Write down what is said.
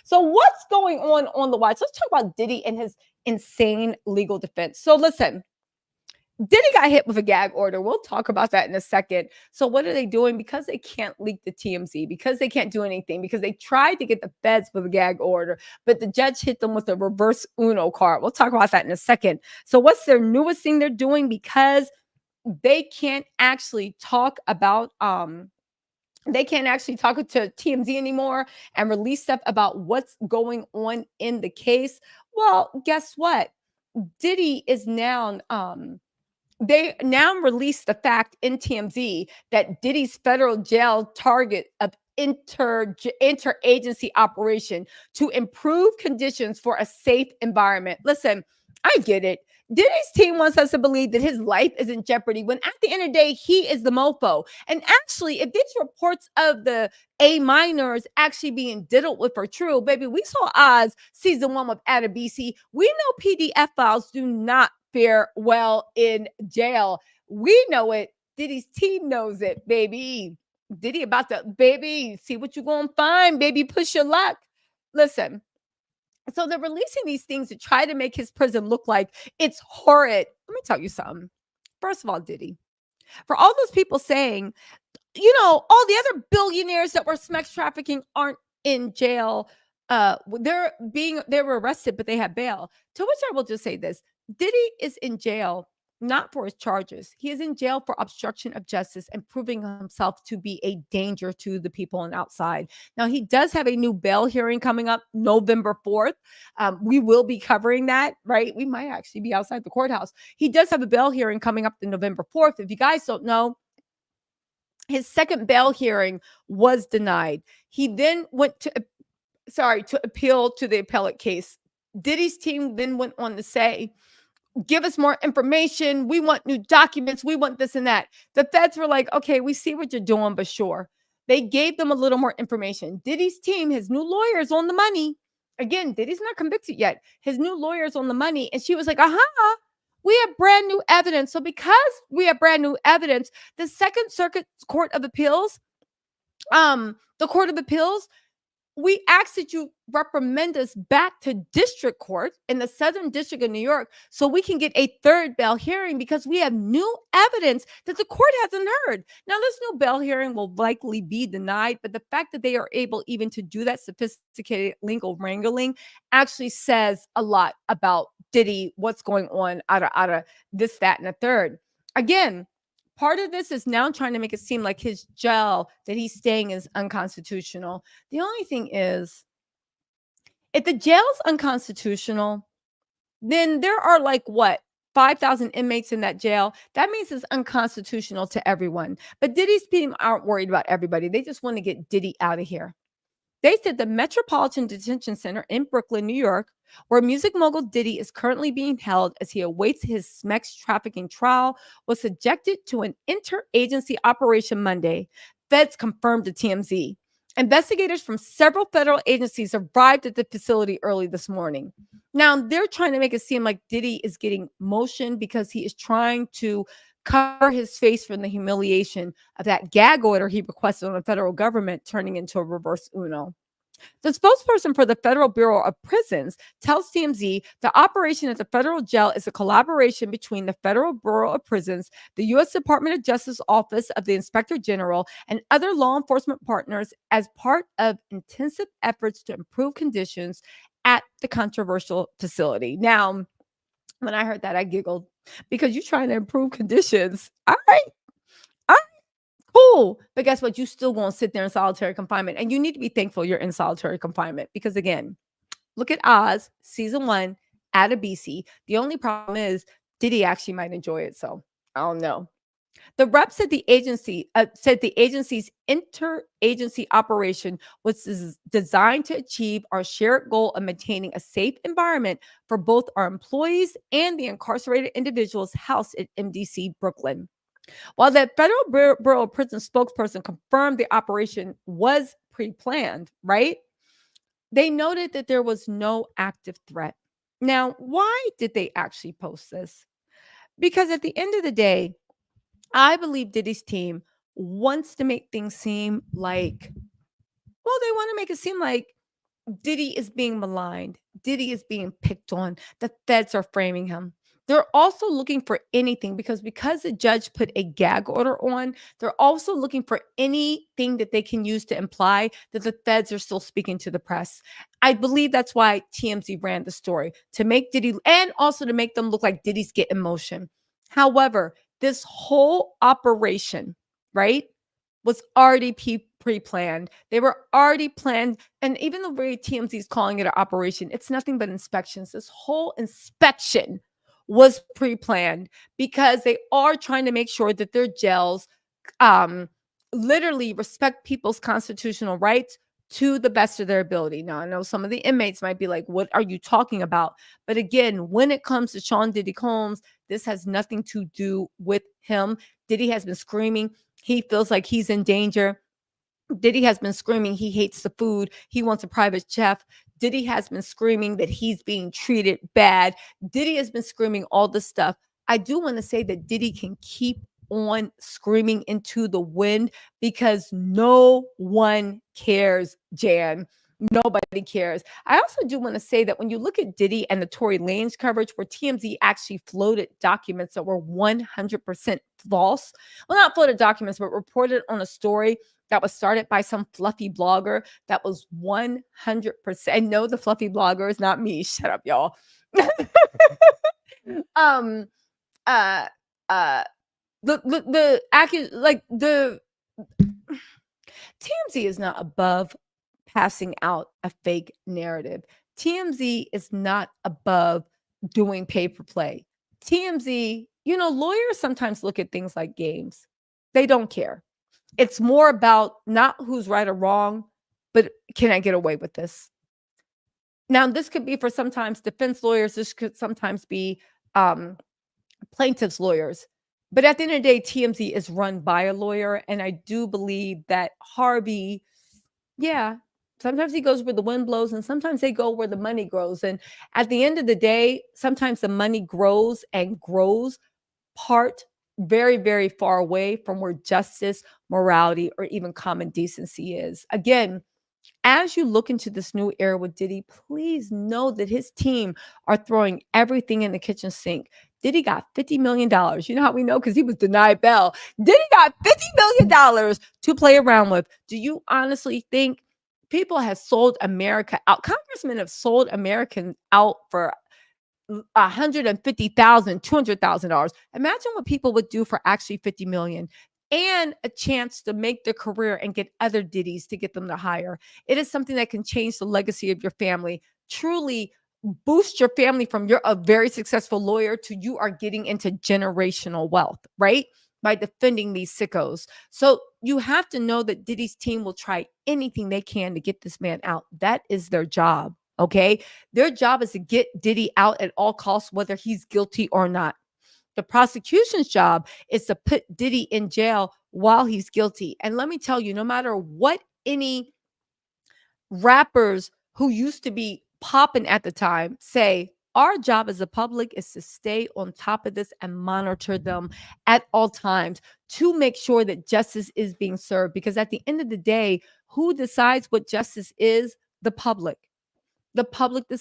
So what's going on the watch? Let's talk about Diddy and his insane legal defense. So listen, Diddy got hit with a gag order. We'll talk about that in a second. So what are they doing? Because they can't leak the TMZ, because they can't do anything, because they tried to get the feds with a gag order, but the judge hit them with a reverse Uno card. We'll talk about that in a second. So what's their newest thing they're doing? Because they can't actually talk about they can't actually talk to TMZ anymore and release stuff about what's going on in the case. Well, guess what? Diddy is now they now released the fact in TMZ that Diddy's federal jail target of interagency operation to improve conditions for a safe environment. Listen, I get it. Diddy's team wants us to believe that his life is in jeopardy when at the end of the day, he is the mofo. And actually, if these reports of the A minors actually being diddled with are true, baby, we saw Oz season 1 with Adabisi. We know PDF files do not fare well in jail. We know it. Diddy's team knows it, baby. Diddy about to, baby, see what you're going to find, baby. Push your luck. Listen, so they're releasing these things to try to make his prison look like it's horrid. Let me tell you something. First of all, Diddy, for all those people saying, all the other billionaires that were sex trafficking aren't in jail. They were arrested, but they had bail. To which I will just say this: Diddy is in jail not for his charges. He is in jail for obstruction of justice and proving himself to be a danger to the people on outside. Now, he does have a new bail hearing coming up November 4th. We will be covering that, right? We might actually be outside the courthouse. He does have a bail hearing coming up in November 4th. If you guys don't know, his second bail hearing was denied. He then went to appeal to the appellate case. Diddy's team then went on to say, give us more information. We want new documents. We want this and that. The feds were like, okay, we see what you're doing, but sure. They gave them a little more information. Diddy's team, his new lawyers on the money. Again, Diddy's not convicted yet. His new lawyers on the money. And she was like, we have brand new evidence. So because we have brand new evidence, the Second Circuit Court of Appeals, the Court of Appeals, we ask that you reprimand us back to district court in the Southern District of New York so we can get a third bail hearing because we have new evidence that the court hasn't heard. Now, this new bail hearing will likely be denied, but the fact that they are able even to do that sophisticated legal wrangling actually says a lot about Diddy, what's going on out of this, that, and a third. Again, part of this is now trying to make it seem like his jail that he's staying is unconstitutional. The only thing is, if the jail's unconstitutional, then there are 5,000 inmates in that jail. That means it's unconstitutional to everyone. But Diddy's team aren't worried about everybody. They just want to get Diddy out of here. They said the Metropolitan Detention Center in Brooklyn, New York, where music mogul Diddy is currently being held as he awaits his sex trafficking trial, was subjected to an interagency operation Monday. Feds confirmed to TMZ. Investigators from several federal agencies arrived at the facility early this morning. Now, they're trying to make it seem like Diddy is getting motion because he is trying to cover his face from the humiliation of that gag order he requested on the federal government turning into a reverse Uno. The spokesperson for the Federal Bureau of Prisons tells TMZ the operation at the federal jail is a collaboration between the Federal Bureau of Prisons, the U.S. Department of Justice Office of the Inspector General, and other law enforcement partners as part of intensive efforts to improve conditions at the controversial facility. Now, when I heard that, I giggled because you're trying to improve conditions. All right. Cool. But guess what? You still gonna sit there in solitary confinement. And you need to be thankful you're in solitary confinement. Because again, look at Oz, season 1, Adabisi. The only problem is Diddy actually might enjoy it. So I don't know. The rep said the agency's interagency operation was designed to achieve our shared goal of maintaining a safe environment for both our employees and the incarcerated individuals housed at MDC Brooklyn. While the Federal Bureau of Prisons spokesperson confirmed the operation was pre-planned, right? They noted that there was no active threat. Now, why did they actually post this? Because at the end of the day, I believe Diddy's team wants to make things seem like, well, they want to make it seem like Diddy is being maligned. Diddy is being picked on. The feds are framing him. They're also looking for anything because the judge put a gag order on. They're also looking for anything that they can use to imply that the feds are still speaking to the press. I believe that's why TMZ ran the story, to make Diddy and also to make them look like Diddy's getting motion. However, this whole operation, right, was already pre-planned. They were already planned. And even the way TMZ is calling it an operation, it's nothing but inspections. This whole inspection was pre-planned because they are trying to make sure that their jails um, literally respect people's constitutional rights to the best of their ability. Now, I know some of the inmates might be like, what are you talking about? But again, when it comes to Sean Diddy Combs, this has nothing to do with him. Diddy has been screaming. He feels like he's in danger. Diddy has been screaming he hates the food. He wants a private chef. Diddy has been screaming that he's being treated bad. Diddy has been screaming all this stuff. I do want to say that Diddy can keep on screaming into the wind because no one cares, Jan. Nobody cares. I also do want to say that when you look at Diddy and the Tory Lanez coverage, where TMZ actually floated documents that were 100% false, well, not floated documents, but reported on a story that was started by some fluffy blogger that was 100%. No, the fluffy blogger is not me. Shut up, y'all. um, uh, uh, the TMZ is not above passing out a fake narrative. TMZ is not above doing pay per play. TMZ, lawyers sometimes look at things like games. They don't care. It's more about not who's right or wrong, but can I get away with this? Now, this could be for sometimes defense lawyers. This could sometimes be plaintiffs' lawyers. But at the end of the day, TMZ is run by a lawyer. And I do believe that Harvey, yeah, sometimes he goes where the wind blows and sometimes they go where the money grows. And at the end of the day, sometimes the money grows and grows part very, very far away from where justice, morality, or even common decency is. Again, as you look into this new era with Diddy, please know that his team are throwing everything in the kitchen sink. Diddy got $50 million. You know how we know? Because he was denied bail. Diddy got $50 million to play around with. Do you honestly think people have sold America out? Congressmen have sold Americans out for $150,000, $200,000. Imagine what people would do for actually 50 million and a chance to make their career and get other Diddies to get them to hire. It is something that can change the legacy of your family, truly boost your family from you're a very successful lawyer to you are getting into generational wealth, right? By defending these sickos. So you have to know that Diddy's team will try anything they can to get this man out. That is their job. Okay. Their job is to get Diddy out at all costs, whether he's guilty or not. The prosecution's job is to put Diddy in jail while he's guilty. And let me tell you, no matter what any rappers who used to be popping at the time say, our job as a public is to stay on top of this and monitor them at all times to make sure that justice is being served. Because at the end of the day, who decides what justice is? The public. The public decides.